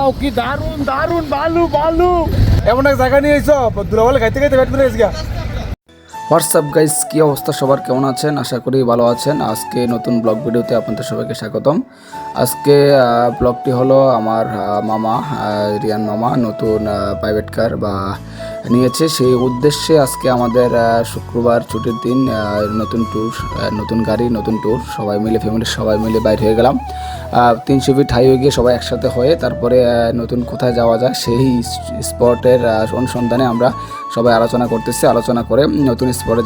Wow কি দারুন দারুন বালু বালু এমন এক জায়গা নিয়ে এসো দুলাভাই খাইতে খাইতে ব্যাট করে এসে হোয়াটসঅ্যাপ গাইস, কী অবস্থা সবার, কেমন আছেন? আশা করি ভালো আছেন। আজকে নতুন ব্লগ ভিডিওতে আপনাদের সবাইকে স্বাগতম। আজকে ব্লগটি হলো আমার মামা রিয়ান মামা নতুন প্রাইভেট কার নিয়েছে, সেই উদ্দেশ্যে আজকে আমাদের শুক্রবার ছুটির দিন নতুন ট্যুর, নতুন গাড়ি, নতুন ট্যুর, সবাই মিলে ফ্যামিলির সবাই মিলে বাইরে হয়ে গেলাম। 300 ফিট হাইওয়ে গিয়ে সবাই একসাথে হয়ে তারপরে নতুন কোথায় যাওয়া যায় সেই স্পটের অনুসন্ধানে আমরা সবাই আলোচনা করতেছি। আলোচনা করে নতুন স্পটে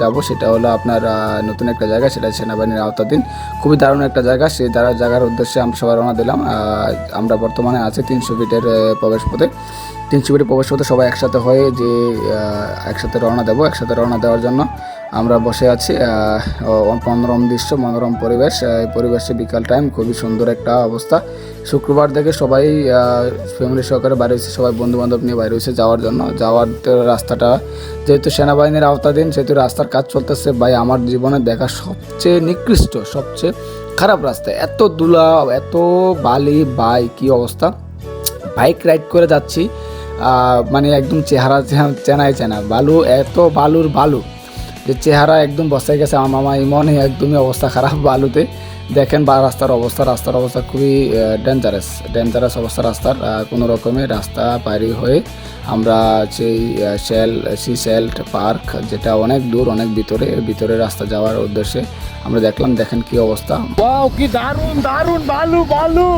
যাব, সেটা হলো আপনার নতুন একটা জায়গা, সেটা সেনাবাহিনীর আওতাধীন। খুবই দারুণ একটা জায়গা। সেই জায়গার উদ্দেশ্যে আমরা সবাই রওনা দিলাম। আমরা বর্তমানে আছি 300 ফিটের প্রবেশপথে। 300 ফিটের প্রবেশপথে সবাই একসাথে হয়ে যে একসাথে রওনা দেবো। একসাথে রওনা দেওয়ার জন্য আমরা বসে আছি। মনোরম দৃশ্য, মনোরম পরিবেশ। এই পরিবেশে বিকাল টাইম, খুবই সুন্দর একটা অবস্থা। শুক্রবার থেকে সবাই ফ্যামিলি সহকারে বাইরে হয়েছে, সবাই বন্ধুবান্ধব নিয়ে বাইরে হয়েছে যাওয়ার জন্য। যাওয়ার রাস্তাটা যেহেতু সেনাবাহিনীর আওতাধীন, সেহেতু রাস্তার কাজ চলতেছে। ভাই, আমার জীবনে দেখা সবচেয়ে নিকৃষ্ট, সবচেয়ে খারাপ রাস্তা। এত ধুলা, এত বালি, ভাই কী অবস্থা। বাইক রাইড করে যাচ্ছি, মানে একদম চেহারা চেনা বালু, এত বালুর বালু যে চেহারা একদম বসে গেছে। আমার মামা ইমনে একদমই অবস্থা খারাপ বালুতে। দেখেন রাস্তার অবস্থা খুবই ডেঞ্জারাস অবস্থা রাস্তার। কোনো রকমের রাস্তা পারি হয়ে আমরা সেই সি-সেল্ট পার্ক, যেটা অনেক দূর, অনেক ভিতরে রাস্তা যাওয়ার উদ্দেশ্যে আমরা দেখেন কি অবস্থা। ওয়াও কি দারুন দারুন বালু বালু।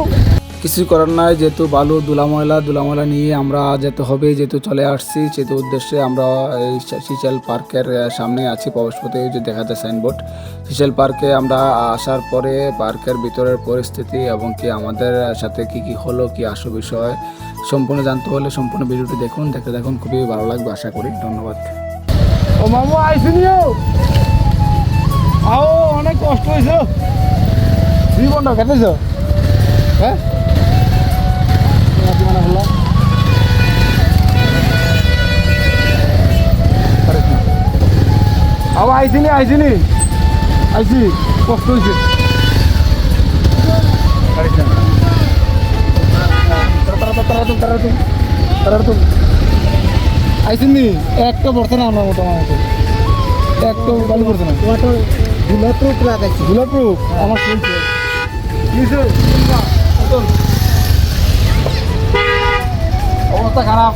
কিছু করার নাই, যেহেতু বালু ধুলা ময়লা নিয়ে আমরা যেতে হবে, যেহেতু চলে আসছি, সেহেতু উদ্দেশ্যে আমরা এই সি-সেল্ট পার্কের সামনে আছি। প্রবেশপথে যে দেখা যায় সাইনবোর্ড, সি-সেল্ট পার্কে আমরা আসার পরে পার্কের ভিতরের পরিস্থিতি এবং কি আমাদের সাথে কি হলো, কি আসল বিষয় সম্পূর্ণ জানতে হলে সম্পূর্ণ ভিডিওটি দেখুন, খুবই ভালো লাগবে আশা করি। ধন্যবাদ। ও মামু আইসিনিও আও, অনেক কষ্ট হয়েছে। জীবনটা কেটেছ, হ্যাঁ আবার আইসিনি কষ্ট হয়েছে। আইসিনি একটা পড়ছে না আমার মোটামুটি, একটা ভালো পড়ছে না। ধুলাপ্রুফ আমার শুনছে অবস্থা খারাপ।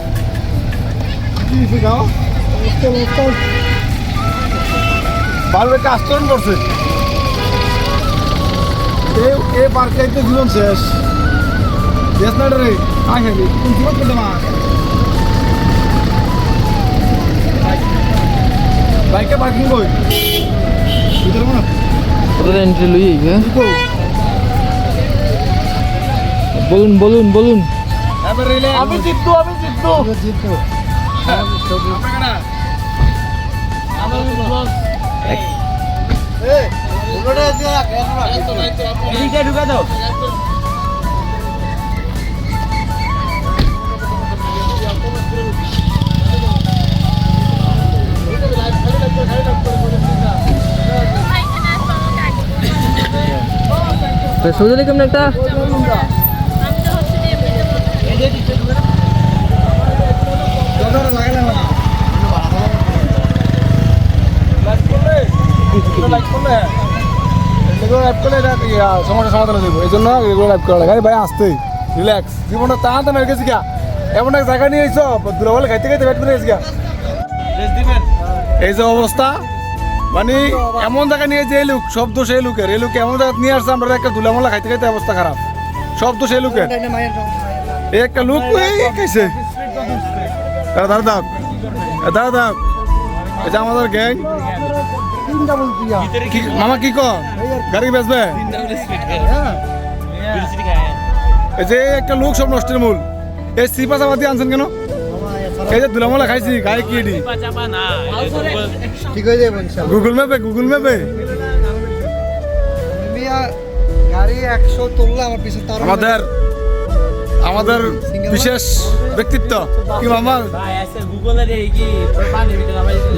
ভালো একটা আস্তরণ করছে। এই পার্কে একটা জীবন শেষ না রে। বাইকে পার্কিং কই এন্ট্রি লই বলুন। আমি জিতবো ঢুকা দাও। সোজা কেমন একটা সমস্যার সমাধান দেবো, এই জন্য এগুলো লাইভ করা লাগে। ভাই আসতে রিল্যাক্স, জীবনটা টানা হয়ে গেছি গা। এমন এক জায়গা নিয়ে এসো দুলাভাই খাইতে খাইতে ব্যাট করে এসে গা। এই যে অবস্থা, মানে এমন জায়গা নিয়ে যে লুক, সব দোষ এই লুকের। এই লুকে এমন জায়গা নিয়ে আসছে আমরা, একটা দুলামলা খাইতে খাইতে অবস্থা খারাপ, সব দোষ এই লুকের। এই একটা লুক খাইছে দাদা এটা আমাদের গ্যাং। মামা কি গাড়ি বেচবে? এই যে একটা লোক সব নষ্টের মূল। এই সিপা চাপা দিয়ে আনছেন কেন? এই যে দুলামলা খাইছি, গায়ে কি গুগল ম্যাপে গাড়ি 100 তুললে আমার পিছনে আমাদের বিশেষ ব্যক্তিত্ব কি মামা?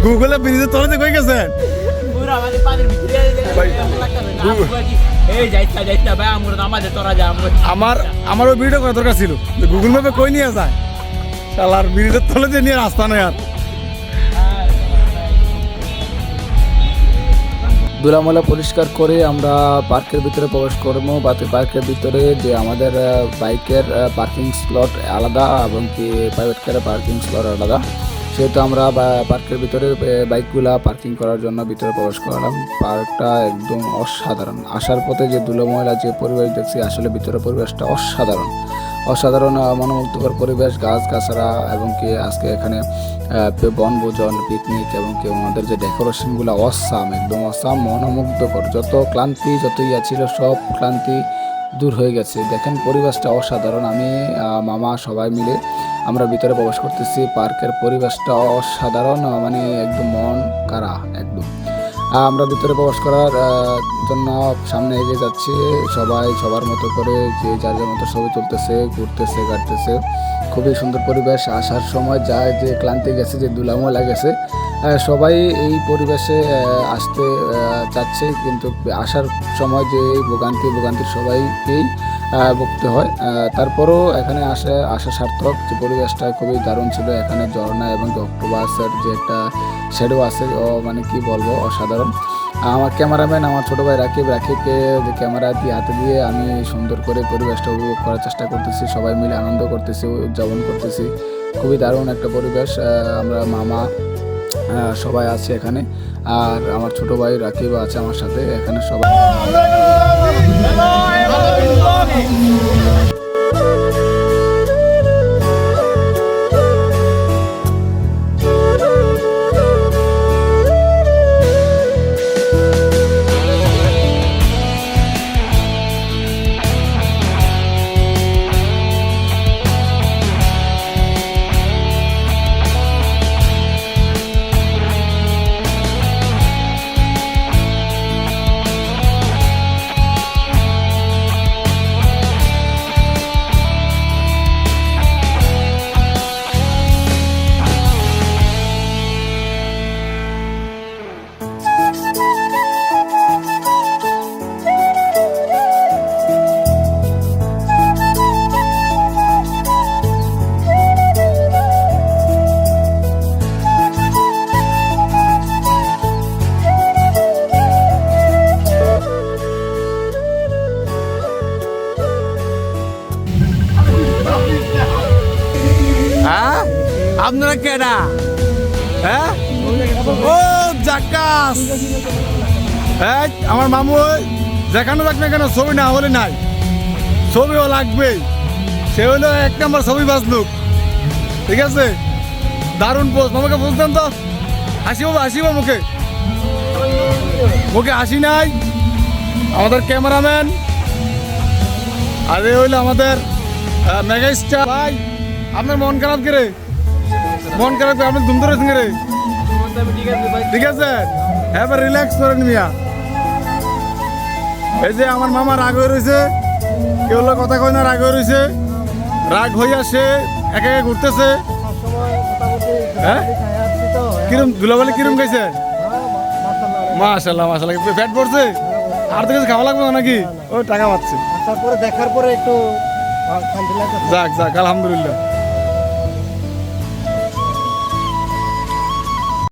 গুগলে ব্রিজের তলাতে কই গেছেন? আমার ওই ভিডিও করার দরকার ছিল, গুগল ম্যাপে কই নিয়ে যায় শালার ব্রিজের তলে যে নিয়ে রাস্তা নেই আর। ধুলামলা পরিষ্কার করে আমরা পার্কের ভিতরে প্রবেশ করবো। পার্কের ভিতরে যে আমাদের বাইকের পার্কিং স্লট আলাদা এবং কি প্রাইভেট কারের পার্কিং স্লট আলাদা, সেহেতু আমরা পার্কের ভিতরে বাইকগুলা পার্কিং করার জন্য ভিতরে প্রবেশ করলাম। পার্কটা একদম অসাধারণ। আসার পথে যে ধুলোময়লা যে পরিবেশ দেখছি, আসলে ভিতরে পরিবেশটা অসাধারণ মনোমুগ্ধকর পরিবেশ, গাছগাছড়া এবং কি আজকে এখানে বনভোজন, পিকনিক এবং কি আমাদের যে ডেকোরেশনগুলো একদম অসাম, মনোমুগ্ধকর। যত ক্লান্তি যত ইয়া ছিল সব ক্লান্তি দূর হয়ে গেছে। দেখেন পরিবেশটা অসাধারণ। আমি মামা সবাই মিলে আমরা ভিতরে প্রবেশ করতেছি। পার্কের পরিবেশটা অসাধারণ, মানে একদম মন কাড়া একদম। আমরা ভিতরে প্রবেশ করার জন্য সামনে এগিয়ে যাচ্ছি, সবাই সবার মতো করে যে যার যার মতো ছবি তুলতেছে, ঘুরতেছে, কাটতেছে। খুবই সুন্দর পরিবেশ। আসার সময় যায় যে ক্লান্তি গেছে, যে ধুলাময়লা গেছে, সবাই এই পরিবেশে আসতে চাচ্ছে, কিন্তু আসার সময় যে ভোগান্তির সবাইকেই ভুগতে হয়। তারপরও এখানে আসা সার্থক। যে পরিবেশটা খুবই দারুণ ছিল। এখানে ঝর্ণা এবং অক্টোপাসের যে একটা শ্যাডো আছে, মানে কি বলবো, অসাধারণ। আমার ক্যামেরাম্যান আমার ছোটো ভাই রাকিবকে যে ক্যামেরা দিয়ে হাতে দিয়ে আমি সুন্দর করে পরিবেশটা উপভোগ করার চেষ্টা করতেছি। সবাই মিলে আনন্দ করতেছি, উদযাপন করতেছি। খুবই দারুণ একটা পরিবেশ। আমরা মামা সবাই আছে এখানে, আর আমার ছোটো ভাই রাকিব আছে আমার সাথে। এখানে সবাই আপনারা কেডা? হ্যাঁ, ও জাকাস। হ্যাঁ, আমার মামু যেখানে যাক না কেন ছবি না হলে নাই, ছবিও লাগবেই। সে হলো 1 নম্বর ছবি বাজলুক, ঠিক আছে? দারুণ পোস্ট। মামাকে বুঝতেন তো, হাসিব মুখে হাসি নাই। আমাদের ক্যামেরাম্যান, আর এ হইলো আমাদের মেগা স্টার ভাই। আপনার মন খারাপ করে আপনি ধুম ধরেছেন রে, ঠিক আছে? হ্যাঁ, রিল্যাক্স করেন মিয়া। এই যে আমার মামা রাগ হয়ে রয়েছে, কেউ হলো কথা কয় না, রাগ হয়ে রয়েছে। রাগ হইয়া সে একে ঘুরতেছে। হ্যাঁ, কিরম ধুলাবালি কিরম খাইছে? মাশাল্লাহ ফ্যাট পড়ছে। আর তো কিছু খাওয়া লাগবে না নাকি? ও টাকা পাচ্ছে। দেখার পরে একটু যাক আলহামদুলিল্লাহ।